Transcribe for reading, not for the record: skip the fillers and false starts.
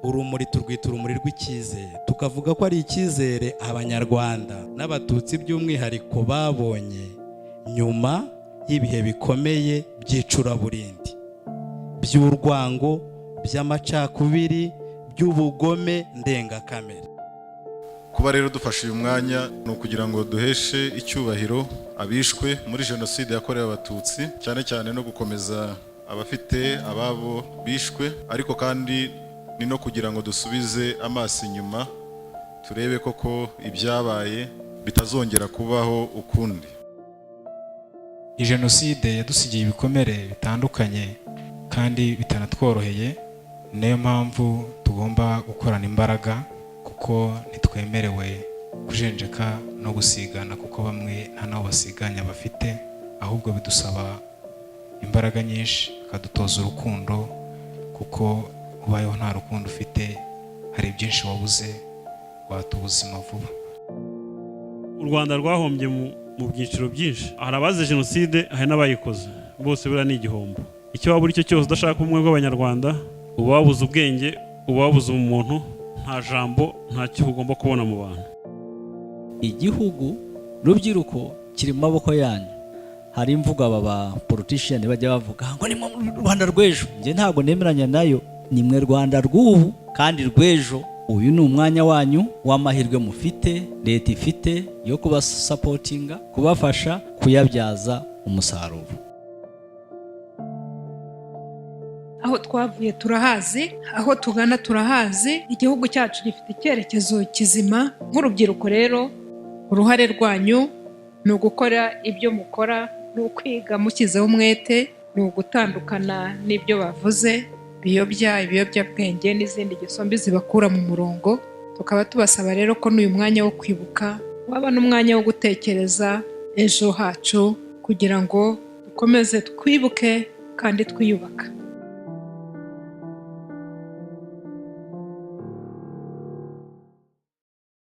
urumuri turwita urumuri rw'icyizere, tukavuga ko ari icyizere abanyarwanda n'abatutsi by'umwihariko babonye nyuma y'ibihe bikomeye by'icuraburindi, by'urwango, by'amacakubiri, by'ubugome ndengakamere. Kuba rero dufashe uyu mwanya ni ukugira ngo duheshe icyubahiro abishwe muri jenoside yakorewe abatutsi, cyane cyane no gukomeza abafite ababo bishwe, ariko kandi ni no kugira ngo dusubize amaso inyuma turebe koko ibyabaye bitazongera kubaho ukundi. Jenoside yadusigiye ibikomere bitandukanye kandi bitanatworoheye, niyo mpamvu tugomba gukorana imbaraga, kuko ntitwemerewe kujenjeka no gusigana, kuko bamwe nta naho basiganya bafite, ahubwo bidusaba imbaraga nyinshi, bikadutoza urukundo, kuko ubayeho nta rukundo ufite hari byinshi wabuze, wata ubuzima vuba. U Rwanda rwahombye mu byiciro byinshi, hari abazize jenoside, hari n'abayikoze, bose bira ni igihombo. Icyo waba uri cyo cyose udashaka ubumwe bw'abanyarwanda, uba wabuze ubwenge, uba wabuze umuntu, nta jambo, nta cyo ugomba kubona mu bantu. Igihugu rubyiruko kiri mu maboko yanyu. Hari imvugo aba politician bajya bavuga ngo ni mu Rwanda rw'ejo. Nje ntabwo nemeranya nayo, ni mwe Rwanda rw'ubu kandi rw'ejo. Uyu ni umwanya wanyu w'amahirwe mufite, leta ifite yo kubasapotinga, kubafasha kuyabyaza umusaruro. Aho twavuye turahazi, aho tugana turahazi, igihugu cyacu gifite icyerekezo kizima. Nk'urubyiruko rero, uruhare rwanyu ni ugukora ibyo mukora, ni ukwiga mukizeho umwete, ni ugutandukana n'ibyo bavuze, ibiyobyabwenge n'izindi gisombi zibakura mu murongo. Tukaba tubasaba rero ko n'uyu mwanya wo kwibuka waba n'umwanya wo gutekereza ejo hacu, kugira ngo dukomeze twibuke kandi twiyubaka.